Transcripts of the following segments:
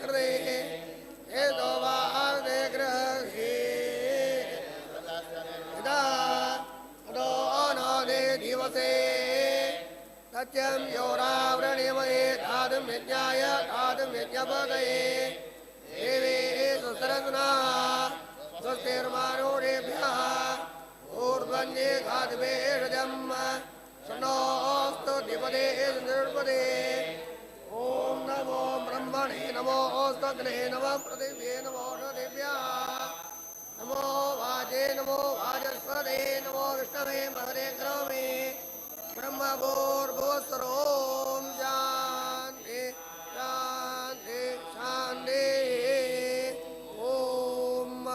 कृते हेतो वाग्दे गृहे नो दे दिवसे सत्यं योरावृणिमये धातुं यज्ञाय धातुं यज्ञपदये देवे सुसरसुना स्वस्तिर्मारूढेभ्यः ऊर्ध्वन्ये घातवेषजम् शनोऽस्तु द्विपदे निर्पदे ॐ नमो ब्रह्मणे नमोऽस्तग्ने नमः पृथिव्ये नमो षदेभ्यः नमो वाजे नमो वाजस्पदे नमो विष्णवे महरे ग्रमे ब्रह्मभूर्भुवस्सरों शान्ति शान्ति शान्ति ओम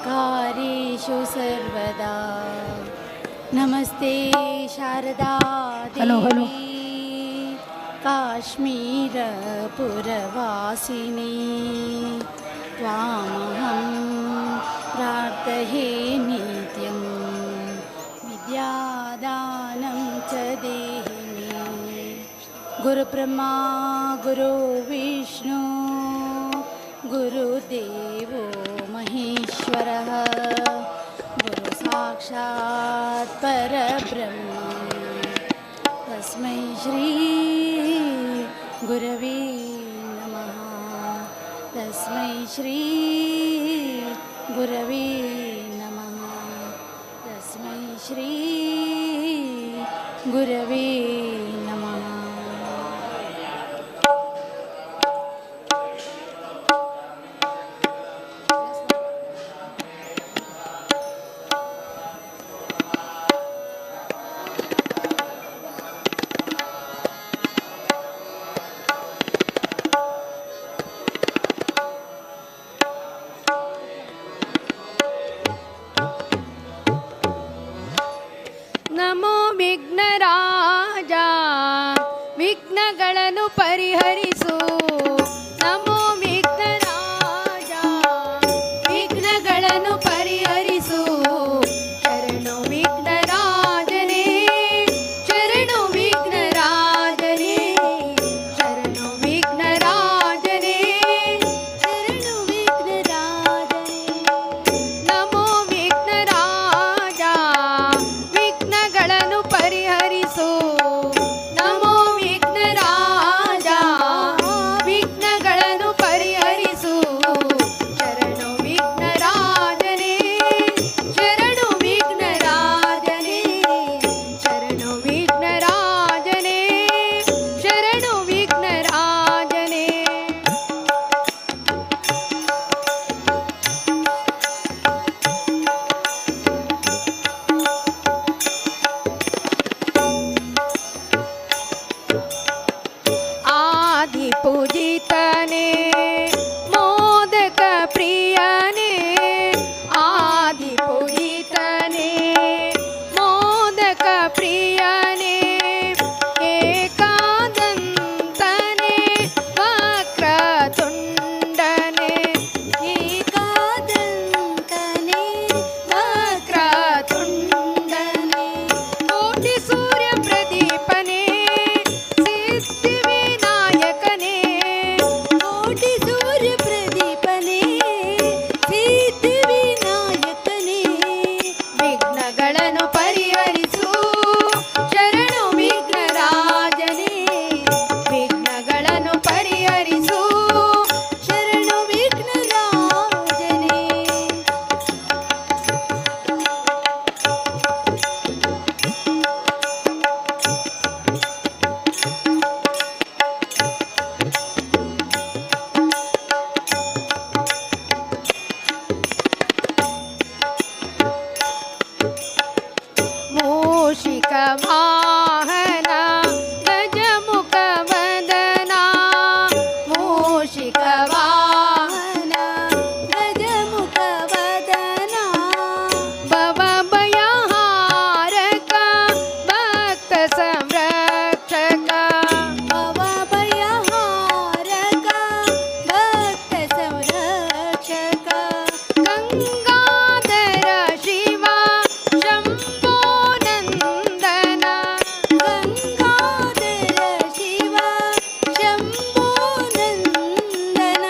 कार्येषु सर्वदा। नमस्ते शारदा हलो हलो देवी काश्मीरपुरवासिनी त्वामहं प्रार्थये नित्यं विद्यादानं च देहि मे। गुरुब्रह्मा गुरुविष्णु गुरुदेवो महेश्वरः गुरुसाक्षात् परब्रह्म तस्मै श्री गुरवे नमः। तस्मै श्री गुरवे नमः। तस्मै श्री गुरवे नमः। ನಮೋ ವಿಘ್ನರಾಜ ವಿಘ್ನಗಳನ್ನು ಪರಿಹರಿಸು. ನಮೋ ವಿಘ್ನರಾಜ ವಿಘ್ನಗಳನ್ನು ಪರಿಹರಿಸು. ಶರಣು ವಿಘ್ನರಾಜನೇ ಶರಣು ವಿಘ್ನರಾಜನೇ ಶರಣು ವಿಘ್ನರಾಜನೇ ಶರಣು ವಿಘ್ನರಾಜನೇ. ನಮೋ ವಿಘ್ನರಾಜ ವಿಘ್ನಗಳನ್ನು ಪರಿಹರಿಸು. ನಮೋ ವಿಘ್ನರಾಜ ವಿಘ್ನಗಳನ್ನು ಪರಿಹರಿಸು. ಶರಣು ವಿಘ್ನರಾಜನೇ ಶರಣು ವಿಘ್ನರಾಜನೇ ಶರಣು ವಿಘ್ನರಾಜನೇ ಶರಣು ವಿಘ್ನರಾಜನೇ. ಆದಿಪೂಜಿತನೇ ಮೋದಕ ಪ್ರಿಯನೇ ಆದಿಪೂಜಿತನೇ ಮೋದಕ ಪ್ರಿಯನೇ ಏಕಾದಂತನೇ ವಕ್ರತುಂಡನೇ ಏಕಾದಂತನೇ ವಕ್ರತುಂಡನೇ ಕೋಟಿ ಸೂರ್ಯ ಪ್ರದೀಪನೇ ಸಿದ್ಧಿವಿನಾಯಕನೇ ಕೋಟಿ ಸೂರ್ಯ ಪ್ರದೀಪನೇ ಸಿದ್ಧಿವಿನಾಯಕನೇ. ವಿಘ್ನಗಳನ್ನು ಪರಿಹರಿಸು ಶರಣು ವಿಘ್ನರಾಜನೇ ವಿಘ್ನಗಳನ್ನು ಪರಿಹರಿಸು ಶರಣು ವಿಘ್ನರಾಜನೇ. ಮೂಷಿಕ ವಾಹನ ಗಜಮುಖ ವದನ ಮೂಷಿಕ ವಾಹನ ಗಜಮುಖ ವದನ ಭವಭಯಹಾರಕ ಭಕ್ತ ಸಂರಕ್ಷಕ ಭವಭಯಹಾರಕ ಭಕ್ತ ಸಂರಕ್ಷಕ ಗಂಗಾಧರ ಶಿವ ಶಂಭೋ ನಂದನ ಗಂಗಾಧರ ಶಿವ ಶಂಭೋ ನಂದನ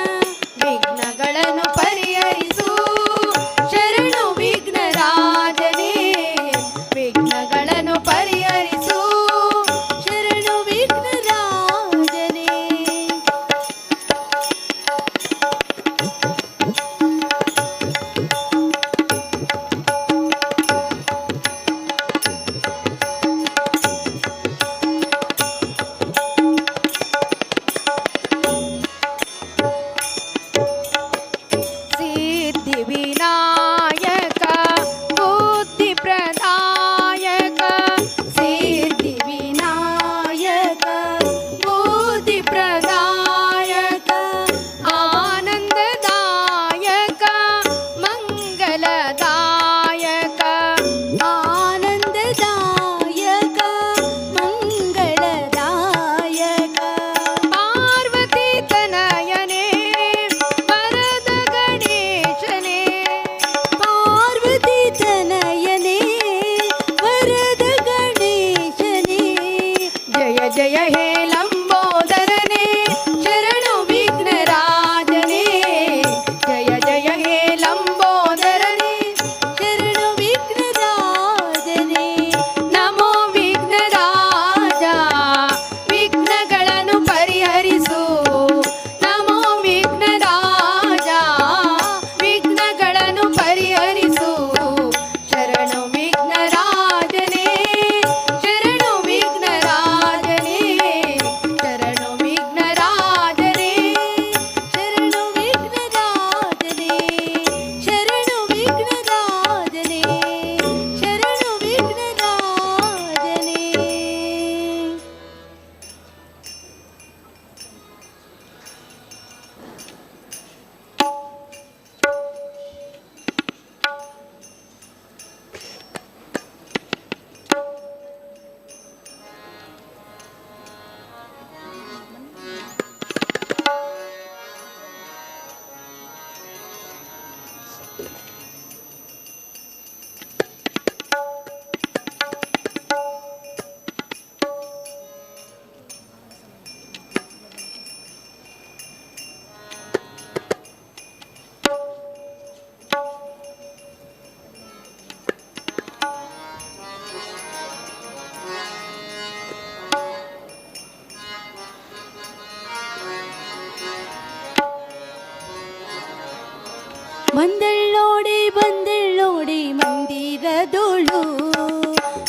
ಬಂದಳ್ಳೋಡೆ ಬಂದಳ್ಳೋಡೆ ಮಂದಿರದೋಳು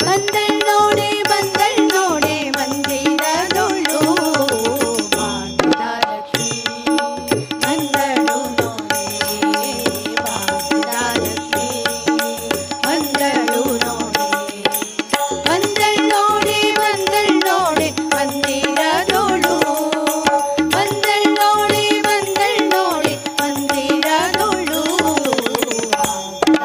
ಬಂದಳ್ಳೋಡೆ ಬಂದಳ್ಳೋಡೆ ಮಂದಿರದೋಳು ಭಾಗ್ಯದ ಲಕ್ಷ್ಮೀ ಬಂದಳು ನೋಡೆ ಭಾಗ್ಯದ ಲಕ್ಷ್ಮೀ ಬಂದಳು ನೋಡೆ ಬಂದಳ್ಳೋಡೆ ಬಂದಳ್ಳೋಡೆ ಮಂದಿರದೋಳು ಬಂದಳ್ಳೋಡೆ ಬಂದಳ್ಳೋಡೆ ಮಂದಿರದೋಳು ಭಾಗ್ಯದ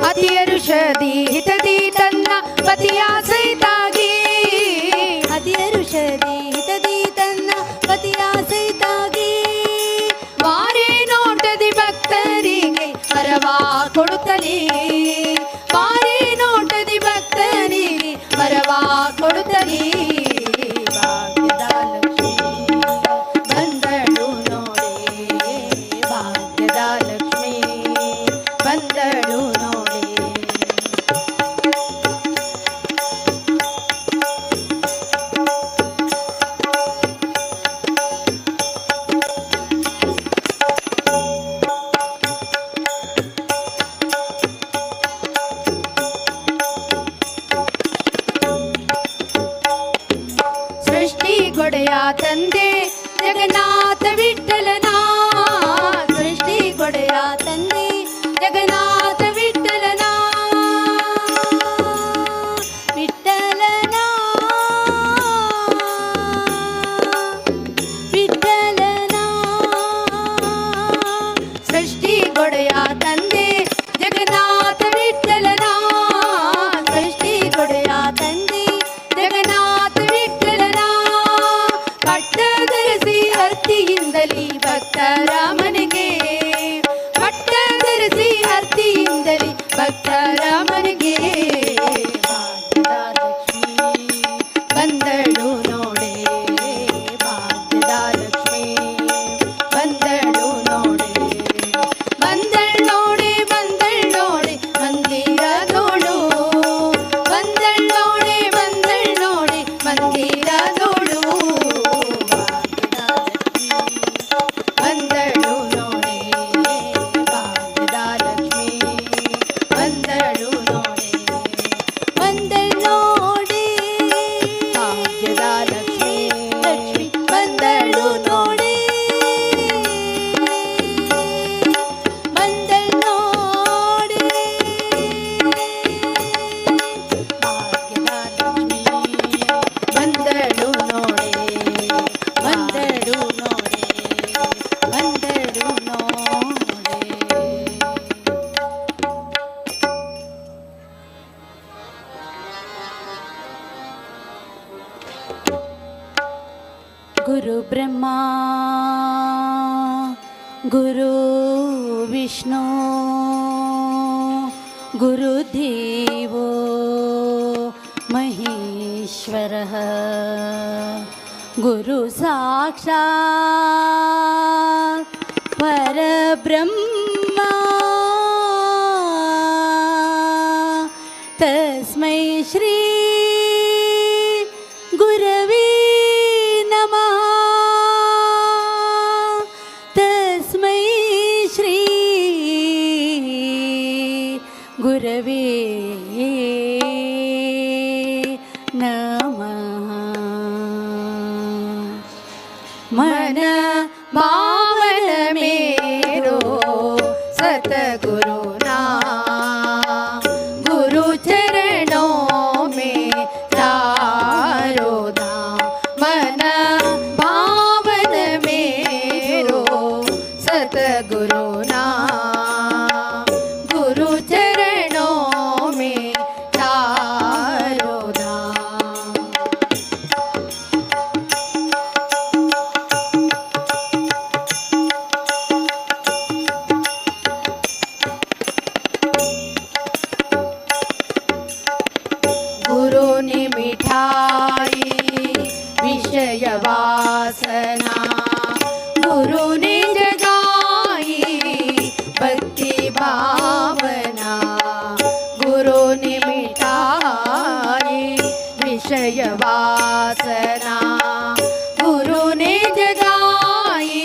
ಅತಿಯರುಷದಿ ಹಿತದಿ ತನ್ನ ಪತಿಯ ಸಹಿತಾಗಿ ಅತಿಯರುಷದಿ ಹಿತದಿ ತನ್ನ ಪತಿಯ ಸಹಿತಾಗಿ ವಾರೇ ನೋಟದಿ ಭಕ್ತರಿಗೆ ವರವಾ ಕೊಡುತ್ತಲೇ ವಾರೇ ನೋಟದಿ ಭಕ್ತರಿಗೆ ವರವಾ ಕೊಡುತ್ತಲೇ ಭಾಗ್ಯದ ಲಕ್ಷ್ಮೀ ಬಂದಳು ನೋಡೆ ಭಾಗ್ಯದ ಲಕ್ಷ್ಮೀ ಬಂದಳು ನೋಡೆ ಸೃಷ್ಟಿಗೊಡೆಯ ತಂದೆ ಜಗನ್ನಾಥ ವಿಠ್ಠಲನ ಸೃಷ್ಟಿಗೊಡೆಯ ತಂದೆ ಜಗನ್ನಾಥ ವಿಠ್ಠಲನ ವಿಠ್ಠಲನ ವಿಠ್ಠಲನ ಸೃಷ್ಟಿಗೊಡೆಯ ತಂದೆ ಜಗನ್ನಾಥ ವಿಠ್ಠಲನ ಸೃಷ್ಟಿಗೊಡೆಯ ತಂದೆ ಜಗನ್ನಾಥ ವಿಠ್ಠಲನ ಪಟ್ಟ ಧರಿಸಿ ಅರ್ತಿಯಿಂದಲೇ गुरु ब्रह्मा गुरु विष्णु गुरुदेवो महेश्वरः गुरु साक्षात् परब्रह्मा तस्मै श्री गुरवे नमः तस्मै श्री गुरवे नमः मन पावन मेरो सतगुरु ना गुरु चरणों में तारो धाम मन पावन मेरो सतगुरु ना गुरु चरणों में तारो धाम गुरु ने मिठाई विषय वासना गुरु ने जगाई भक्ति भावना गुरु ने मिठाई विषय वासना गुरु ने जगाई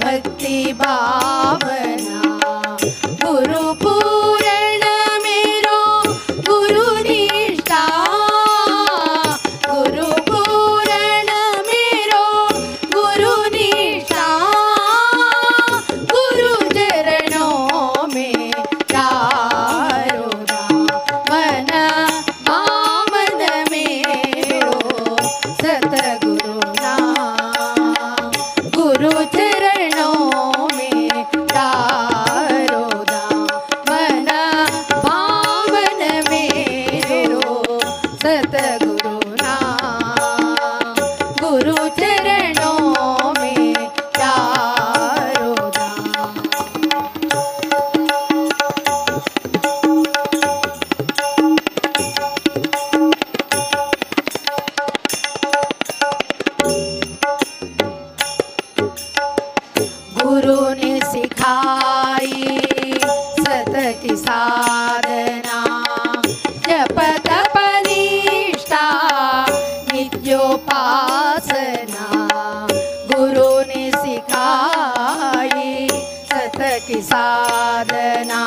भक्ति भावना गुरु पूर्ण मेरो गुरु निष्ठा गुरु पूर्ण मेरो गुरु निष्ठा गुरु चरणों में तारो धाम मन पावन मेरो सतगुरु नाम गुरु चरणों में तारो धाम मन पावन मेरो सतगुरु नाम गुरु चरणों में तारो धाम गुरु ने सिखाई सत की साधना जप तप निष्ठा नित्योपासना गुरु ने सिखाई सत की साधना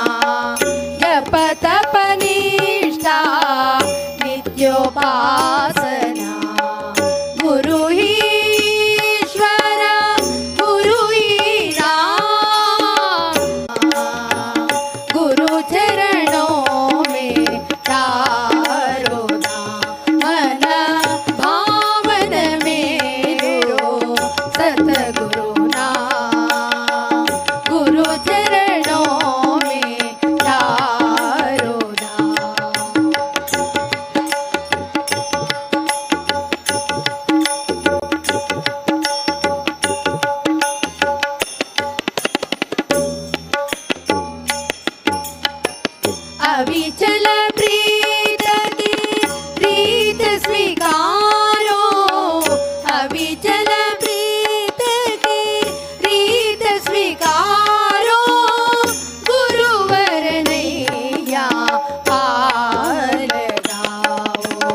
जप तप निष्ठा नित्योपासना गुरु ही ईश्वर गुरु ही राम गुरु चरणों में तारो धाम मन पावन मेरो सतगुरु नाम गुरु चरणों में तारो धाम अविचल प्रीत की रीत स्वीकारो अविचल प्रीत की रीत स्वीकारो गुरुवर नैया पार लगाओ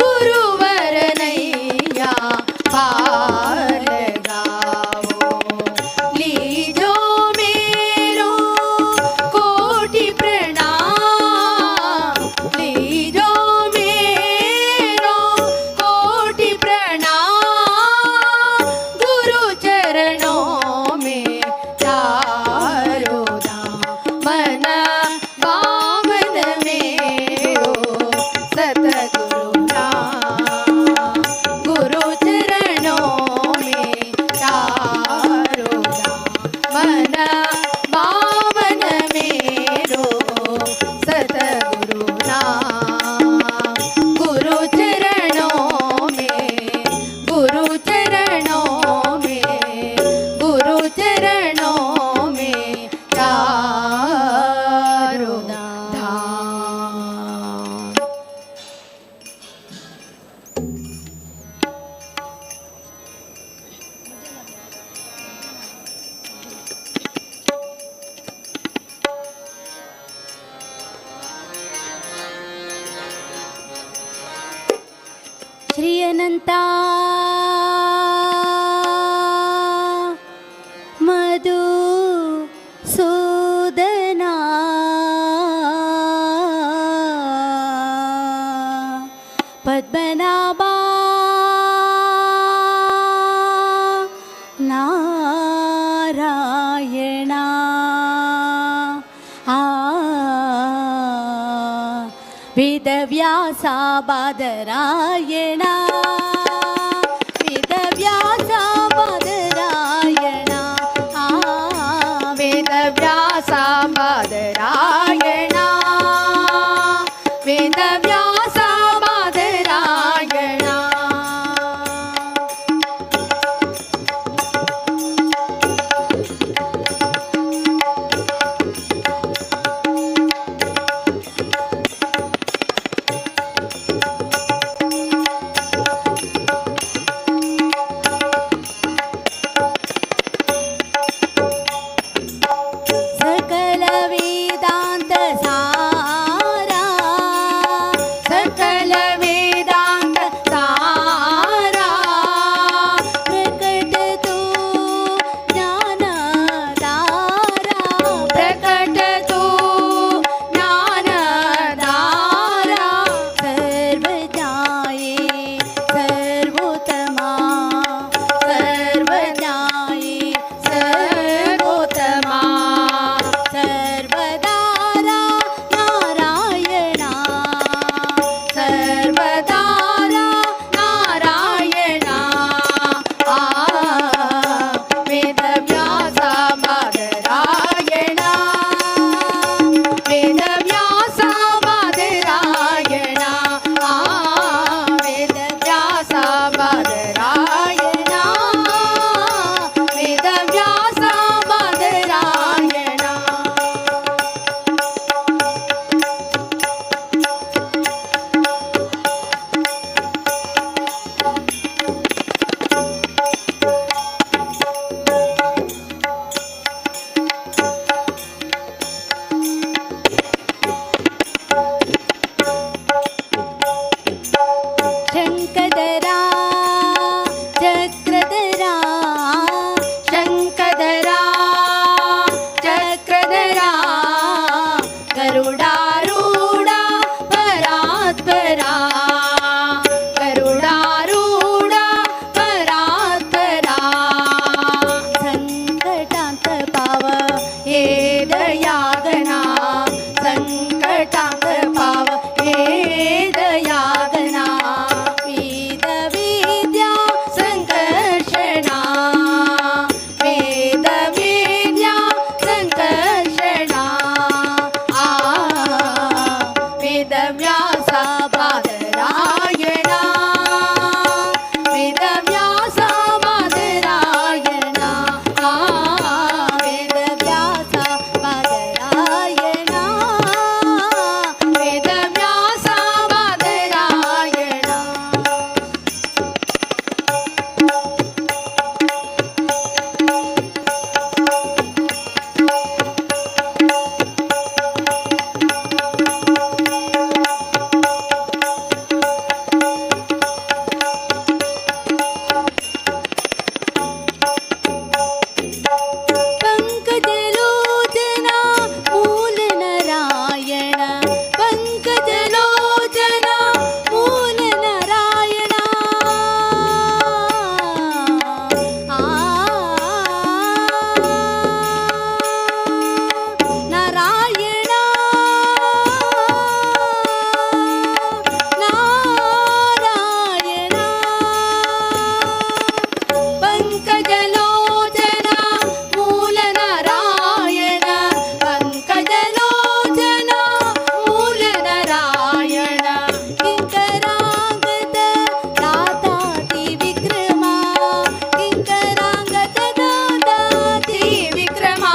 गुरुवर नैया पार लगाओ लीजो मेरो कोटि प्रणाम लीजो मेरो कोटि प्रणाम गुरु चरणों में तारो धाम मन पावन मेरो सतगुरु नाम गुरु चरणों में तारो धाम मन पावन मेरो सतगुरु नाम गुरु चरणों में गुरु चरण ಶ್ರೀ ಅನಂತ ಮಧು ಸೂದನ ಪದ್ಮನಾಭ ನಾರಾಯಣ ವೇದವ್ಯಾಸ ಬಾದರಾಯಣ ವೇದವ್ಯಾಸ ಬಾದರಾಯಣ ವೇದವ್ಯಾಸ ಬಾದರಾಯಣ ವೇದವ್ಯಾಸ ಬಾದರಾಯಣ ಸಕಲ ವೇದಾಂತ ಸಾರ ಸಕಲ ವೇದಾಂತ ಸಾರ ಪ್ರಕಟತು ಜ್ಞಾನದಾರ ಪ್ರಕಟತು ಜ್ಞಾನದಾರ ಸರ್ವಜ್ಞಾಯೇ ಸರ್ವೋತ್ತಮ ಸರ್ವಜ್ಞಾಯೇ ಸರ್ವೋತ್ತಮ ಸರ್ವದಾರ ನಾರಾಯಣ ಸರ್ವದಾರ ನಾರಾಯಣ ವೇದವ್ಯಾಸ ಬಾದರಾಯಣ ವೇದವ್ಯಾಸ ಬಾದರಾಯಣ ವೇದವ್ಯಾಸ ಬಾದರಾಯಣ ವೇದವ್ಯಾಸ ಬಾದರಾಯಣ ಶಂಕದರ ಚಕ್ರಧರ ಶಂಕಧರ ಚಕ್ರಧರ ಗರುಡಾರೂಢ ಪರಾತ್ಪರ ಗರುಡಾರೂಢ ಪರಾತ್ಪರ ಸಂಕಟಾಂತ ಪಾವ ಹೇ ದಯಾಗನ ಸಂಕಟಾಂತ ಪಾವ ಹೇ ದಯಾಗನ ವೇದ ವೇದ್ಯಾ ಸಂಕರ್ಷಣ ವೇದ ವೇದ್ಯಾ ಸಂಕರ್ಷಣ ವೇದವ್ಯಾಸ ಬಾದರಾಯಣ ವೇದವ್ಯಾಸ ಬಾದರಾಯಣ ವೇದವ್ಯಾಸ ಬಾದರಾಯಣ ವೇದವ್ಯಾಸ ಬಾದರಾಯಣ ಪಂಕಜಲೋಚನ ಮೂಲ ನಾರಾಯಣ ಪಂಕಜಲೋಚನ ಮೂಲ ನಾರಾಯಣ ನಾರಾಯಣ ನಾರಾಯಣ ಪಂಕಜಲೋಚನ ಮೂಲ ನಾರಾಯಣ ಪಂಕಜಲೋಚನ ಮೂಲ ನಾರಾಯಣ ಕಿಂಕರಾಂಗದ ದಾತಾತಿ ವಿಕ್ರಮ ಕಿಂಕರಾಂಗದ ದಾತಾತಿ ವಿಕ್ರಮ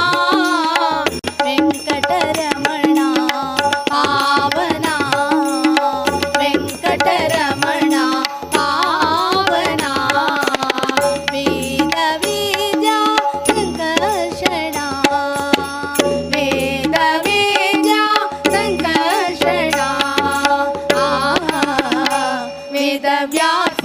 ವೆಂಕಟರಮಣ ಪಾವನ ವೆಂಕಟರಮಣ ಪಾವನ ವೇದ ವೇದ್ಯಾ ಸಂಕರ್ಷಣ ವೇದ ವೇದ್ಯಾ ಸಂಕರ್ಷಣ ವೇದವ್ಯಾಸ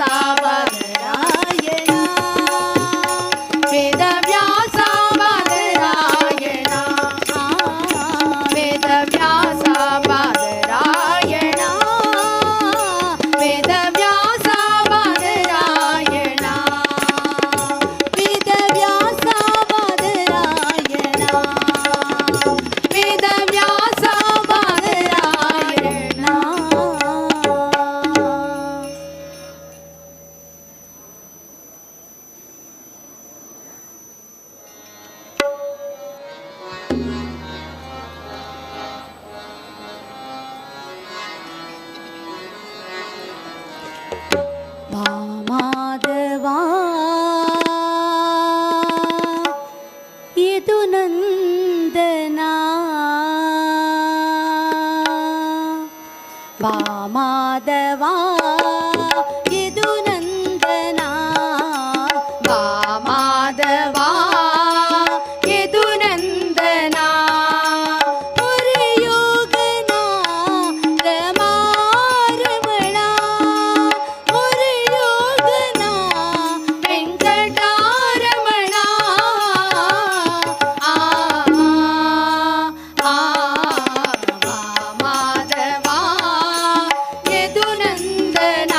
ಮಾಧವಾ ಯದುನಂದನ ಬಾ ಮಾಧವಾ ಯದುನಂದನ ಮುರಯೋಗನ ರಮಾರಮಣ ಮುರಯೋಗನ ವೆಂಕಟಾರಮಣ ಆ ಆ ಬಾ ಮಾಧವಾ ಯದುನಂದನ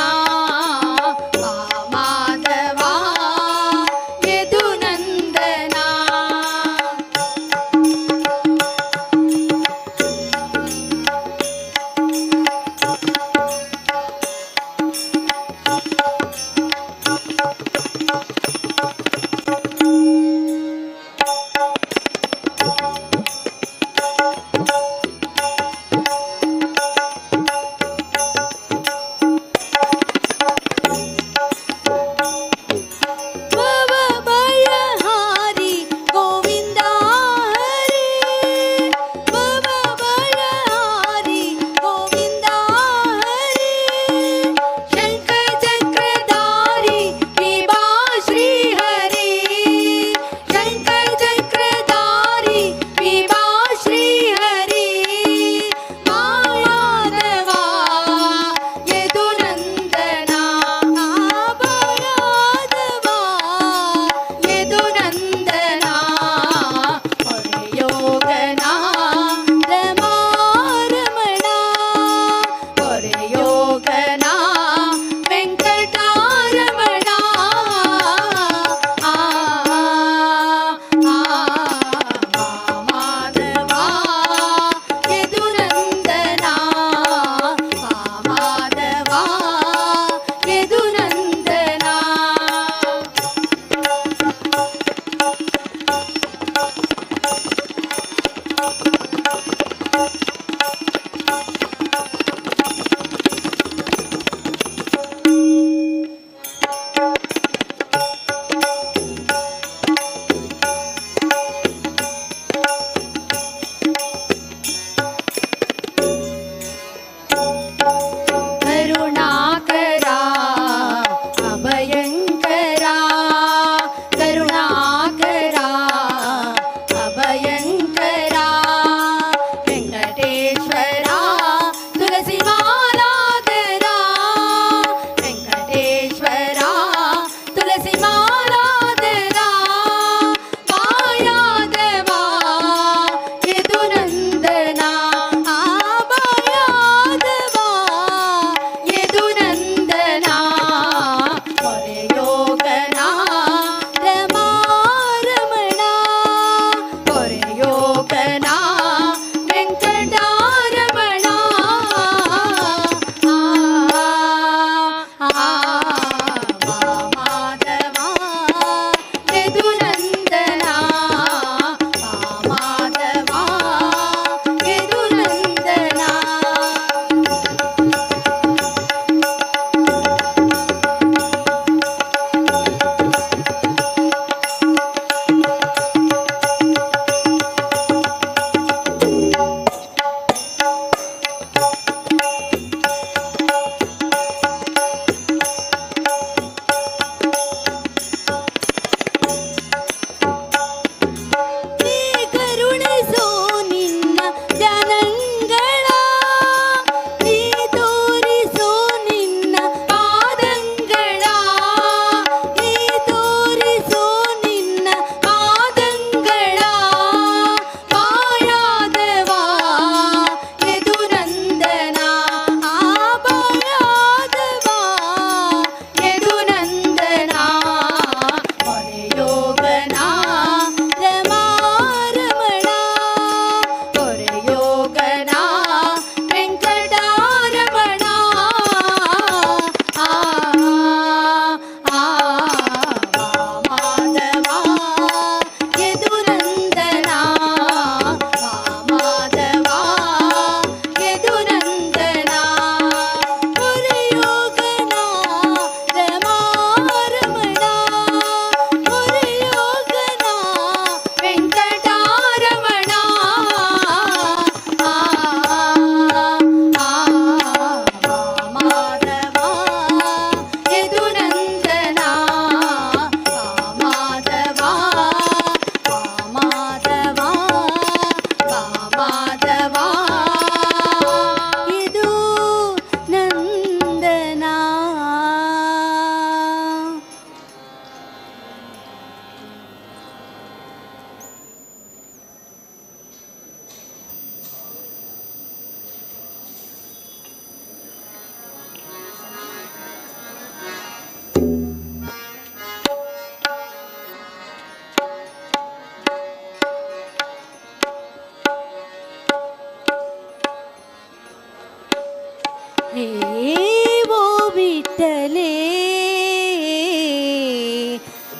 वो विठ्ठले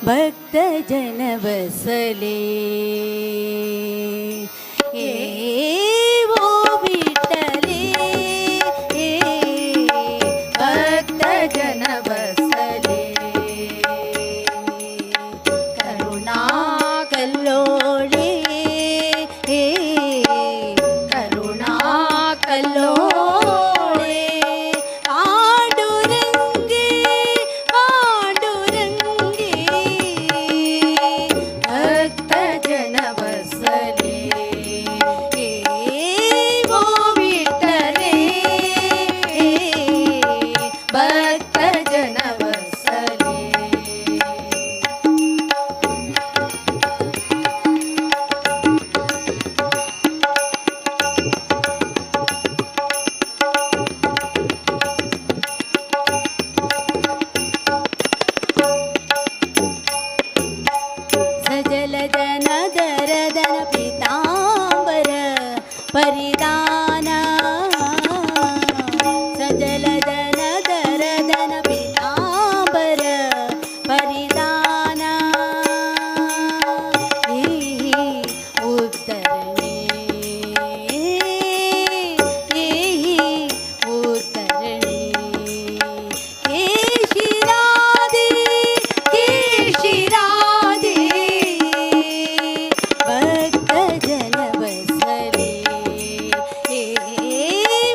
भक्त जन बसले वो विठ्ठले भक्त जन बसले करुणा कल्लोळे करुणा कल्लोळे पांडुरंगे पांडुरंगे भक्त जन बसले वो विठ्ठले भक्त जन बसले सजल जन दरदन पीतांबर परिधान सजल जन दरदन पीतांबर परिधान उतरणे उतरणे केशिरादे केशिरादे भक्त जन बसले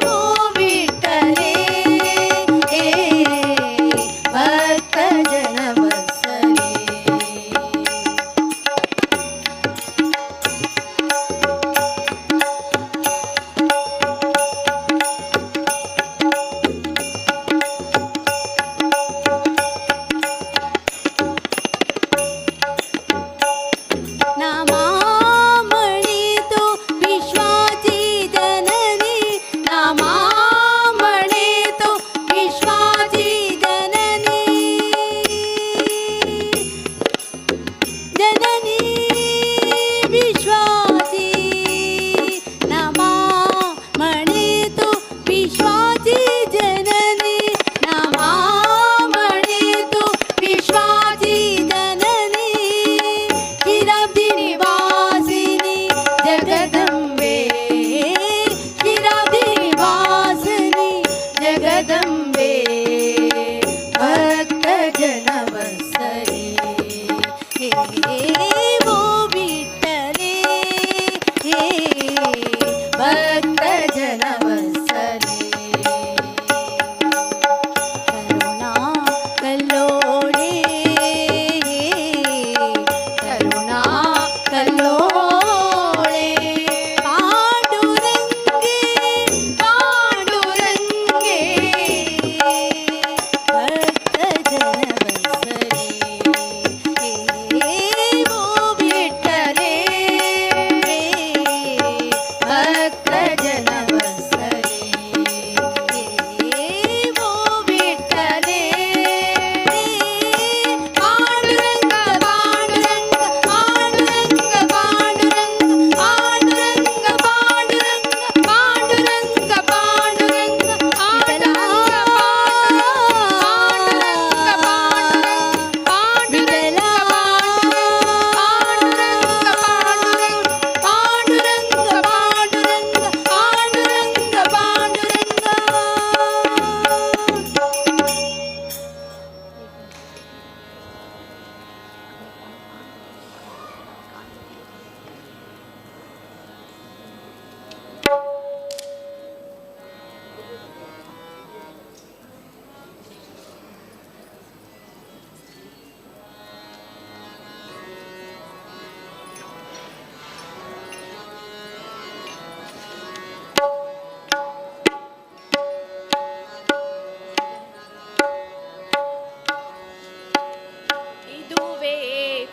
वो विठ्ठले भक्त जन बसले नामामणी तो विश्वाची जननी नामामणी तो विश्वाची जननी जननी विश्वाची नामामणी तो विश्वाची जननी नामामणी तो विश्वाची जननी क्षीराब्दी निवासिनी जगदंबे क्षीराब्दी निवासिनी जगदंबे भक्त जन बसले वो विठ्ठले भक्त जन बसले करुणा कल्लोळे करुणा कल्लोळे पांडुरंगे पांडुरंगे भक्त जन बसले वो विठ्ठले भक्त जन बसले वो विठ्ठले पांडुरंग पांडुरंग पांडुरंग पांडुरंग पांडुरंग पांडुरंग पांडुरंग पांडुरंग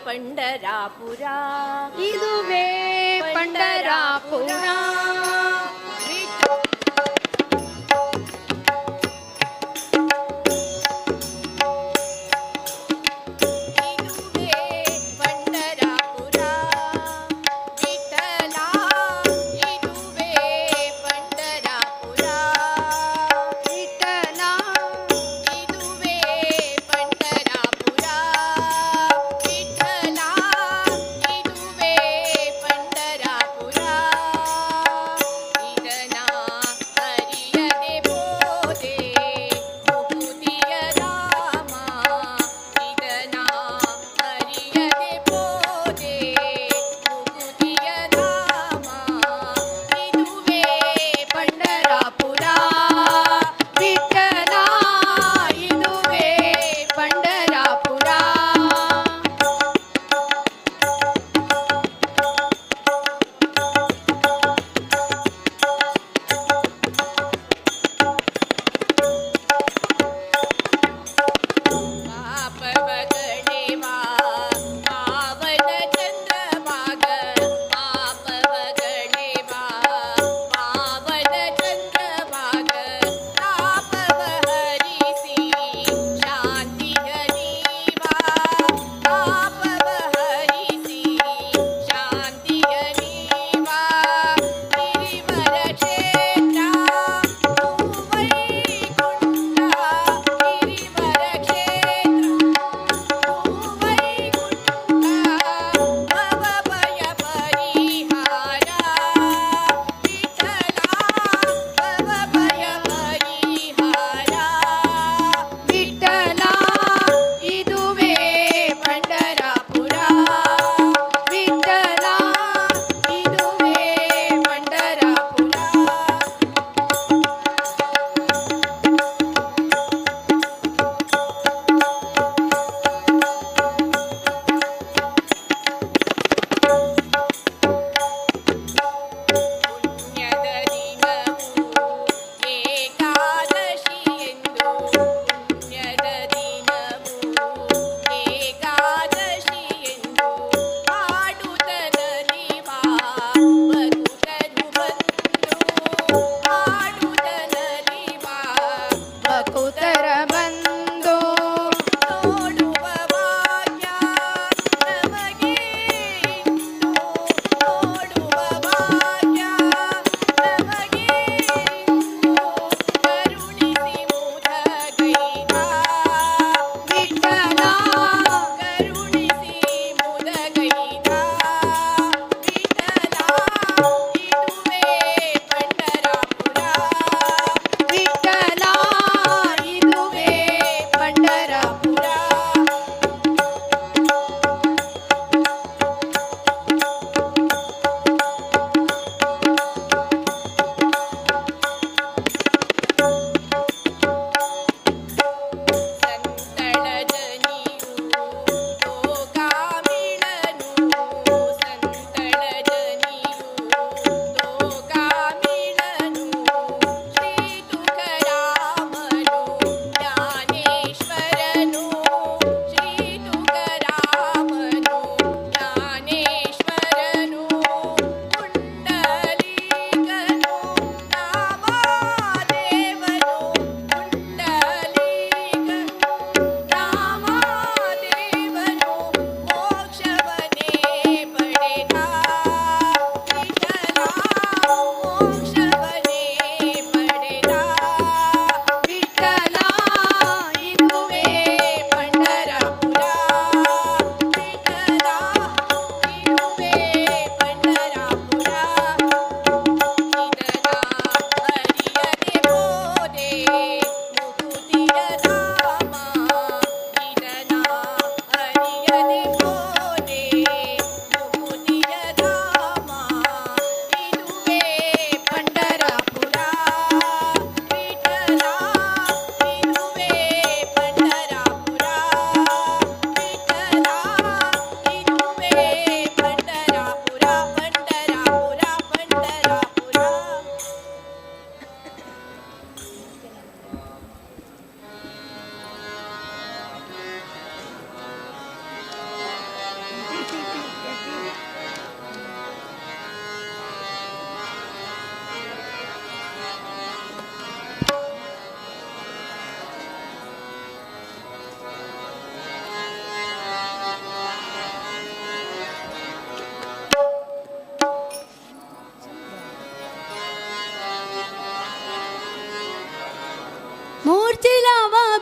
पंढरापुर ಇದುವೇ ಪಂಡರಾಪುರ पंढरापुर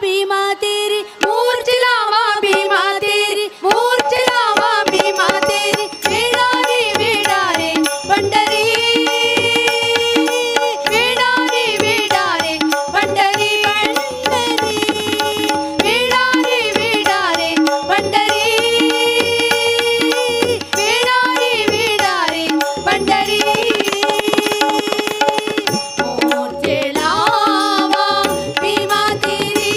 भीमा तेरी मूर्छ लावा भीमा तेरी मूर्छ लावा भीमा तेरी वेडा रे पंढरी वेडा रे पंढरी पंढरी वेडा रे पंढरी वेडा रे पंढरी मूर्छे लावा भीमा तेरी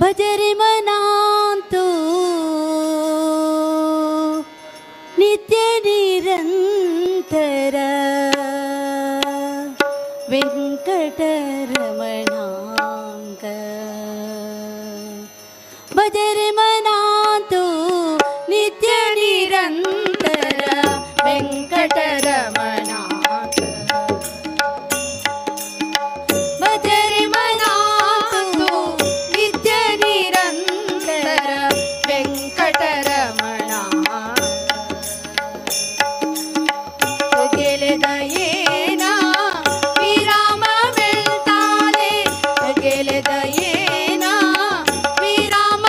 ಭಜರಿ ಮನಾಂತು ನಿತ್ಯ ನಿರಂತರ ವೆಂಕಟರಮಣಾಂಕ ಭಜರಿ ಮನಾಂತು ನಿತ್ಯ ನಿರಂತರ ವೆಂಕಟರಮಣಾಂಕ ಭಜರಿ ಮನಾಂತು ನಿತ್ಯ ನಿರಂತರ ವೆಂಕಟರಮಣ ಗೆಲೆದ ಏನ ವಿರಾಮ ವೆಳ್ತಾನೆ ಗೆಲೆದ ಏನ ವಿರಾಮ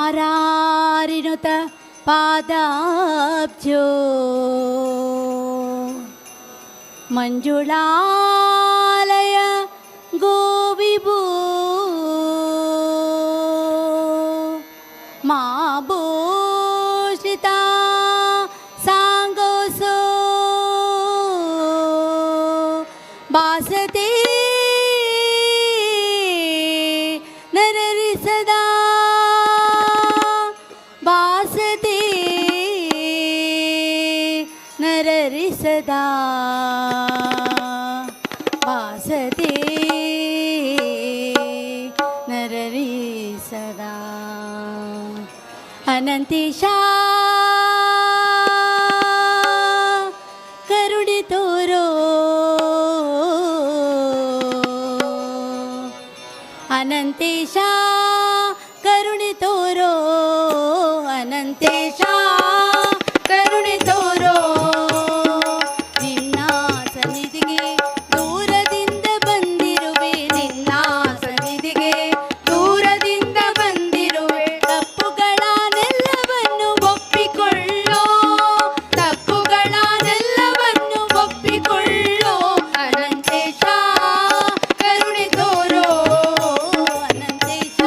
ಮಾರಾರಿನುತ ಪಾದಾಬ್ಜೋ ಮಂಜುಳಾಲಯ ಗೋವಿಭೂ ಮಾಭೂಷಿತ ಸಾಂಗೋಸೋ ಬಾಸತೆ ನರರಿ ಸದಾ ಬಾಸತೆ ನರರಿ ಸದಾ ಬಾಸತೆ ನರರಿ ಸದಾ ಅನಂತೀಶ ಕರುಣೆ ತೋರೋ ಅನಂತೇಶ ಕರುಣೆ ತೋರೋ ಅನಂತೇಶ ಕರುಣೆ ತೋರೋ ನಿನ್ನ ಸನ್ನಿಧಿಗೆ ದೂರದಿಂದ ಬಂದಿರುವೆ ನಿನ್ನ ಸನ್ನಿಧಿಗೆ ದೂರದಿಂದ ಬಂದಿರುವೆ ತಪ್ಪುಗಳನ್ನೆಲ್ಲವನ್ನು ಒಪ್ಪಿಕೊಳ್ಳೋ ತಪ್ಪುಗಳನ್ನೆಲ್ಲವನ್ನು ಒಪ್ಪಿಕೊಳ್ಳೋ ಅನಂತೇಶ ಕರುಣೆ ತೋರೋ ಅನಂತೇಶ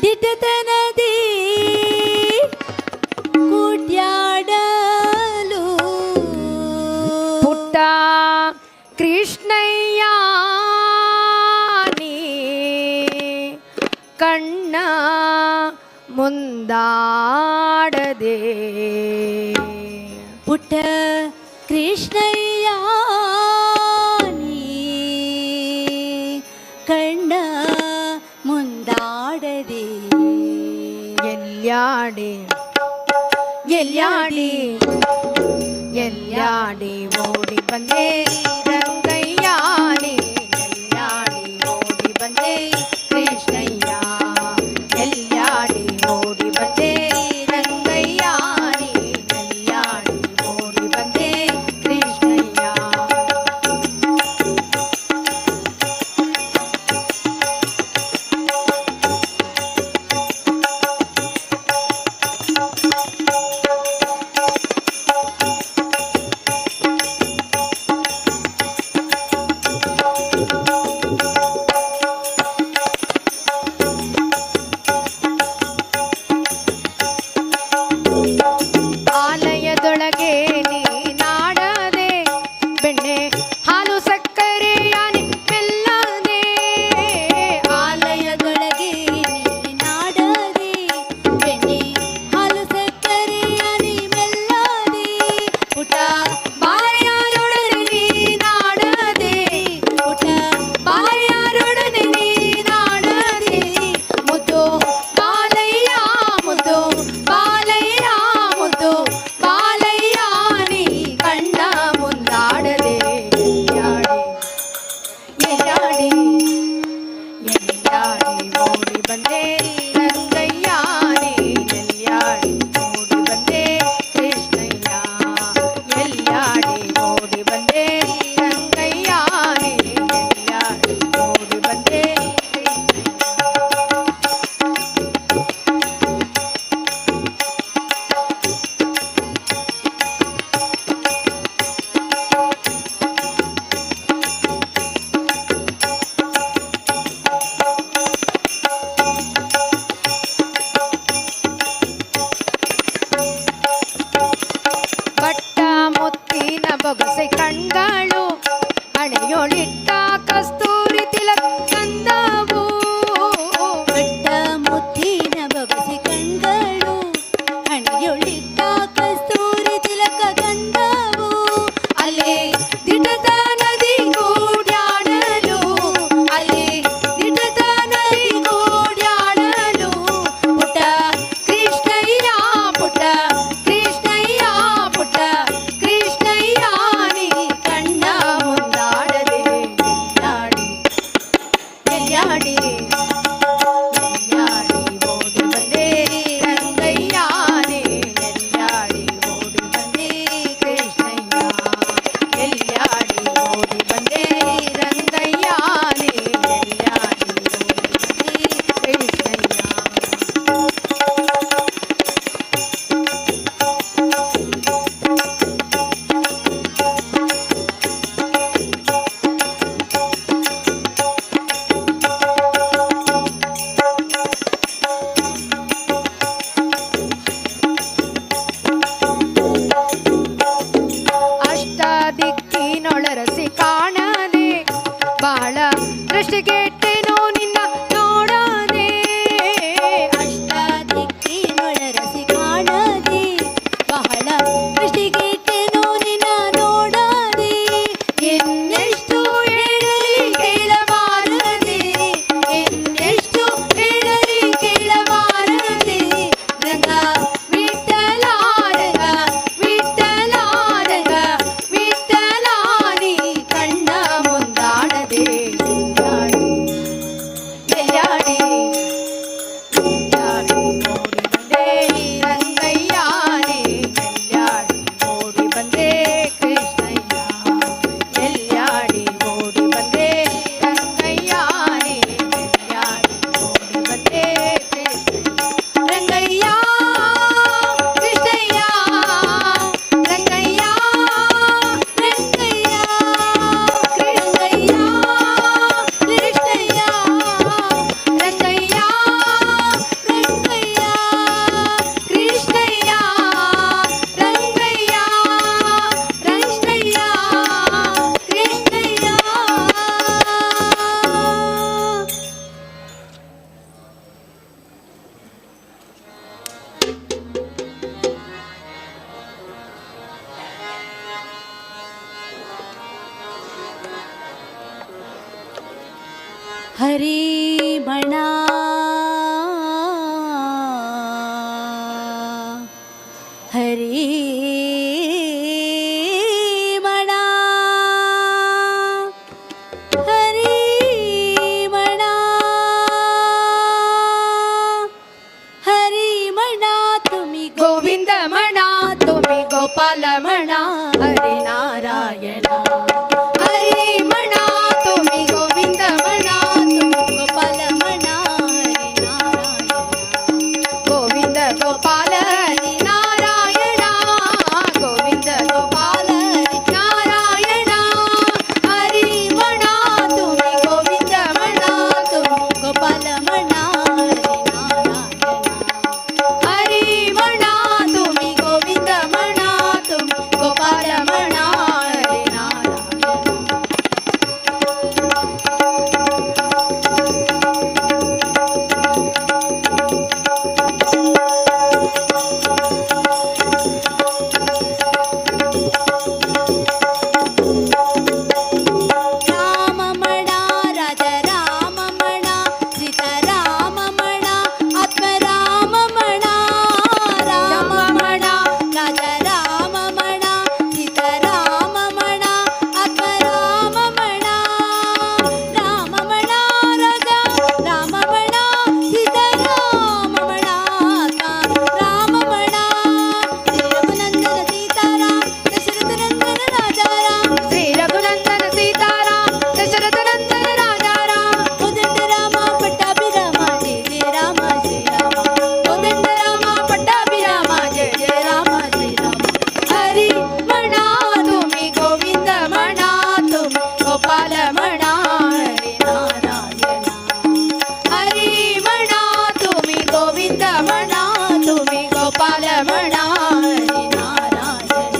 ದಿಟತನದಿ ಕೂಡ್ಯಾಡಲು ಪುಟ್ಟ ಕೃಷ್ಣಯ್ಯ ನೀ ಕಣ್ಣ ಮುಂದಾಡದೆ ಪುಟ್ಟ ಕೃಷ್ಣಯ್ಯ ನೀ ಕಣ್ಣ ಮುಂದಾಡದೆ ಎಲ್ಲ್ಯಾಡಿ ಎಲ್ಲ್ಯಾಡಿ ಎಲ್ಲ್ಯಾಡಿ ಓಡಿ ಬಂದೆ ರಂಗಯ್ಯ ನೀ ಎಲ್ಲ್ಯಾಡಿ ಓಡಿ ಬಂದೆ ಕೃಷ್ಣಯ್ಯ ಎಲ್ಲ್ಯಾಡಿ ಓಡಿ ಬಂದೆ ರಂಗಯ್ಯ ನೀ ಎಲ್ಲ್ಯಾಡಿ ಓಡಿ ಬಂದೆ ಕೃಷ್ಣಯ್ಯ ಹರಿಮಣ ಹರಿಮಣ ಹರಿಮಣ ಹರಿಮಣ ತುಮಿ ಗೋವಿಂದ ಮಣ ತುಮಿ ಗೋಪಾಲ ಮಣ ಹರಿ ನಾರಾಯಣ ಹರಿಮಣ ತುಮಿ ಗೋವಿಂದ ಮಣ ತುಮಿ ಗೋಪಾಲ ಮಣ ಹರಿ ನಾರಾಯಣ ಗೋವಿಂದ ಗೋಪಾಲ ಹರಿ ನಾರಾಯಣ ಗೋವಿಂದ ಗೋಪಾಲ ಹರಿ ನಾರಾಯಣ ಹರಿಮಣ ತುಮಿ ಗೋವಿಂದ ಮಣ ತುಮಿ ಗೋಪಾಲ ಮಣ ಹರಿ ನಾರಾಯಣ ಹರಿಮಣ ತುಮಿ ಗೋವಿಂದ ಮಣ ತುಮಿ ಗೋಪಾಲ ಮಣ ಹರಿ ನಾರಾಯಣ ರಾಮಮಣ ರಾಜ ರಾಮಮಣ ಸೀತಾ ರಾಮಮಣ ಆತ್ಮ ರಾಮಮಣ ರಾಮಮಣ ರಾಜ ರಾಮಮಣ ಸೀತಾ ರಾಮಮಣ ಆತ್ಮ ರಾಮಮಣ ರಾಮಮಣ ರಾಜ ರಾಮಮಣ ಸೀತಾ ರಾಮಮಣ ಆತ್ಮ ರಾಮಮಣ ಶ್ರೀರಘುನಂದನ ಸೀತಾರಾಮ ದಶರಥ ನಂದನ ರಾಜಾರಾಮ ಶ್ರೀ ರಘುನಂದನ ಸೀತಾರಾಮ ದಶರಥ ನಂದನ ರಾಜಾರಾಮ ಕೋದಂಡ ರಾಮ ಪಟ್ಟಾಭಿರಾಮ ಜಯ ಜಯ ರಾಮ ಶ್ರೀರಾಮ ಕೋದಂಡ ರಾಮ ಪಟ್ಟಾಭಿರಾಮ ಜಯ ಜಯ ರಾಮ ಶ್ರೀರಾಮ ಹರಿಮಣ ತುಮಿ ಗೋವಿಂದ ಮಣ ತುಮಿ ಗೋಪಾಲ ಮಣ ಹರಿ ನಾರಾಯಣ ಹರಿಮಣ ತುಮಿ ಗೋವಿಂದ ಮಣ ತುಮಿ ಗೋಪಾಲ ಮಣ ಹರಿ ನಾರಾಯಣ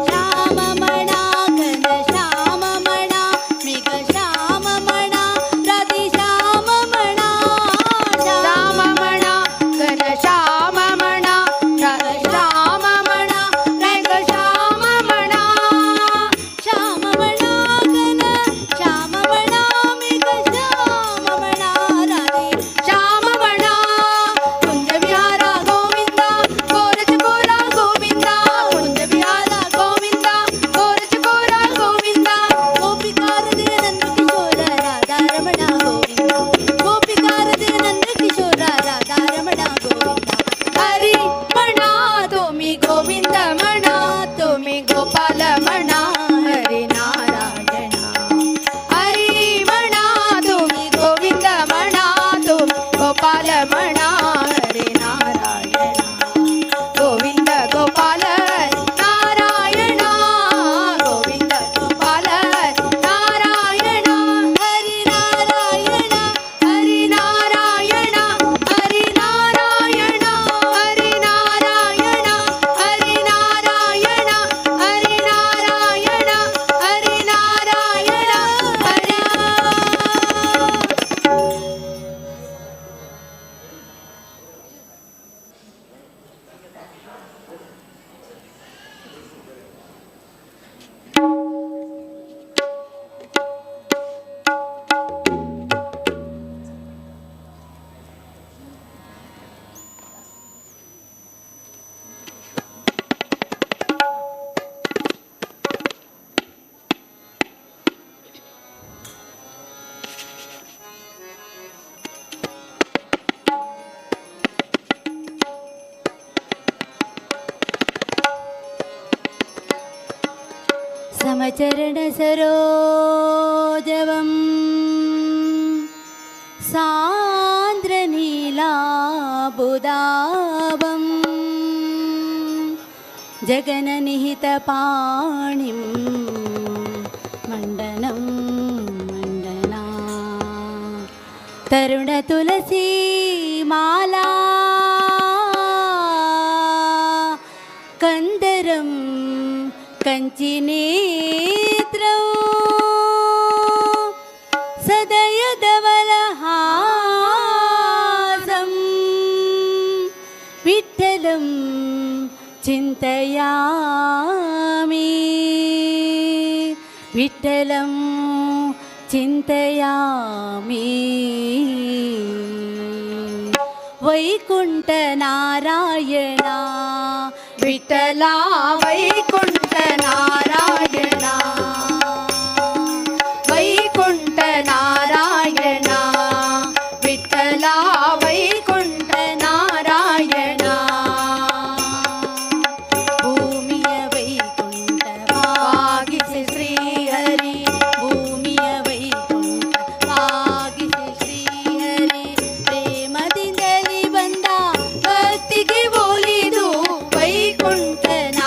ಶ್ಯಾಮಮಣ ಘನ ಶ್ಯಾಮಮಣ ಮೇಘ ಶ್ಯಾಮಮಣ ರಾಧಿ ಶ್ಯಾಮಮಣ ಶ್ಯಾಮಮಣ ಘನ ಶ್ಯಾಮಮಣ ರಾಧ ಶ್ಯಾಮಮಣ ಮೇಘ ಶ್ಯಾಮಮಣ ಶ್ಯಾಮಮಣ ಘನ ಶ್ಯಾಮಮಣ ಮೇಘ ಶ್ಯಾಮಮಣ ರಾಧಿ ಶ್ಯಾಮಮಣ ಕುಂಜ ವಿಹಾರ ಗೋವಿಂದ ಗೋರಚಕೋರ ಗೋವಿಂದ ಕುಂಜ ವಿಹಾರ ಗೋವಿಂದ ಗೋರಚಕೋರ ಗೋವಿಂದ ಗೋಪಿಕಾರದೆ ನಂದ ಕಿಶೋರ ರಾಧಾರಮಣ ಗೋವಿಂದ ಗೋಪಿಕಾರದೆ ನಂದ ಕಿಶೋರ ರಾಧಾರಮಣ ಗೋವಿಂದ ಹರಿಮಣ ತುಮಿ ಗೋವಿಂದ ಮಣ ತುಮಿ ಗೋಪಾಲ ಮಣ ಹರಿ ನಾರಾಯಣ ಹರಿಮಣ ತುಮಿ ಗೋವಿಂದ ಮಣ ತುಮಿ ಗೋಪಾಲ ಮಣ ಹರಿ ನಾರಾಯಣ ಗೋವಿಂದ ಗೋಪಾಲ ಹರಿ ನಾರಾಯಣ ಗೋವಿಂದ ಗೋಪಾಲ ಹರಿ ನಾರಾಯಣ ಹರಿ ನಾರಾಯಣ ಹರಿ ನಾರಾಯಣ ಹರಿ ನಾರಾಯಣ ಹರಿ ನಾರಾಯಣ ಹರಿ ನಾರಾಯಣ ಹರಿ ನಾರಾಯಣ ಹರಿ ನಾರಾಯಣ ಹರಿ ಸಮಚರಣ ಸರೋಜವಂ ಸಾಂದ್ರ ನೀಲಾಬುದಾವಂ ಜಗನ ನಿಹಿತ ಪಾಣಿಂ ಮಂಡನಂ ಮಂಡನಾ ತರುಣ ತುಳಸಿ ಮಾಲಾ ಕಂದರಂ ಕಂಚಿನೇತ್ರಂ ಸದಯ ಧವಲಹಾರಂ विठ्ठलं चिन्तयामि विठ्ठलं चिन्तयामि वैकुण्ठनारायणा विठ्ठला वैकुण्ठनारायणा वैकुण्ठनारायणा विठ्ठला वैकुण्ठनारायणा ಭೂಮಿಯ ವೈಕುಂಠವಾಗಿಸಿ ಶ್ರೀಹರಿ ಭೂಮಿಯ ವೈಕುಂಠವಾಗಿಸಿ ಶ್ರೀಹರಿ ಪ್ರೇಮದಿಂದಲಿ ಬಂದ ಭಕ್ತಿಗೆ ಒಲಿದು ವೈಕುಂಠನಾರಾಯಣ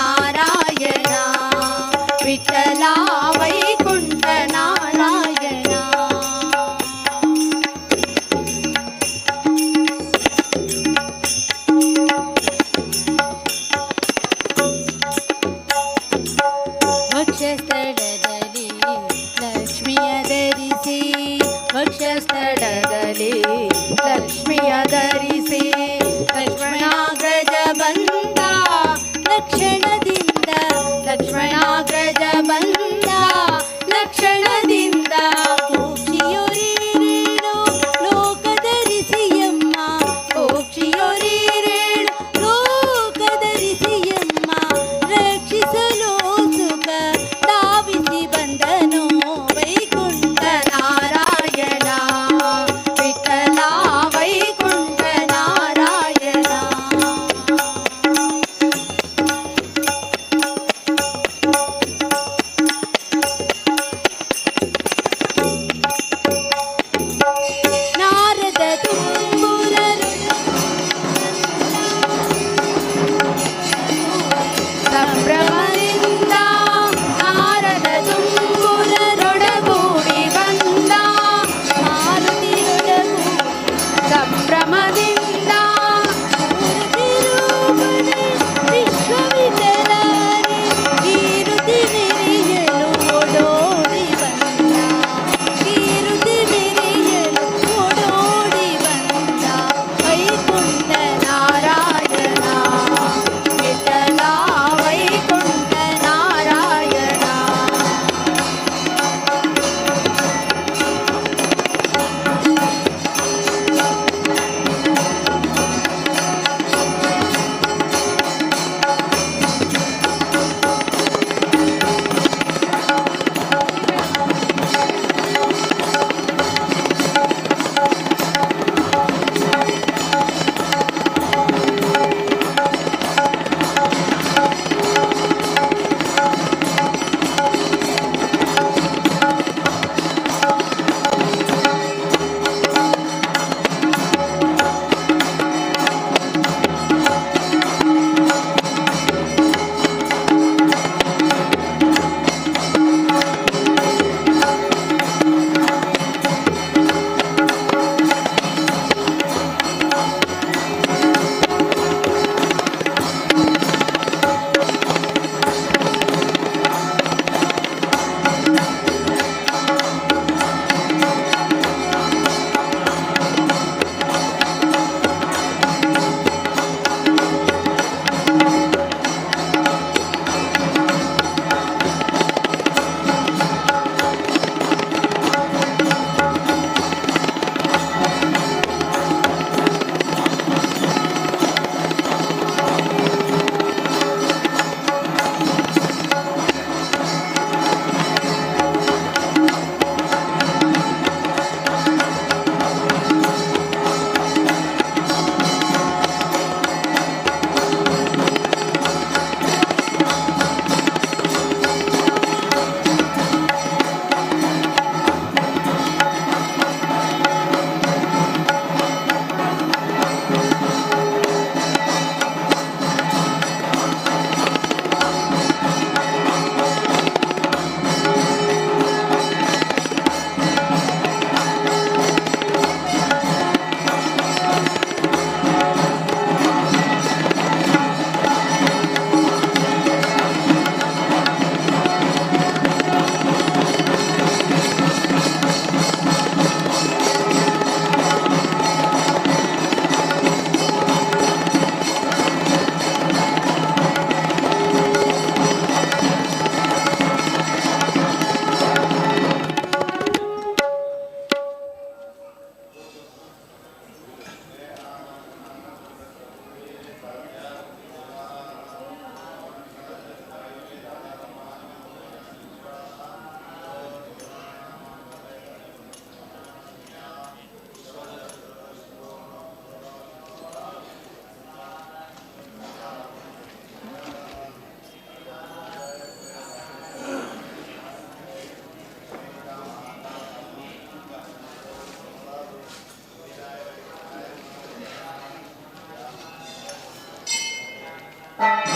ॐ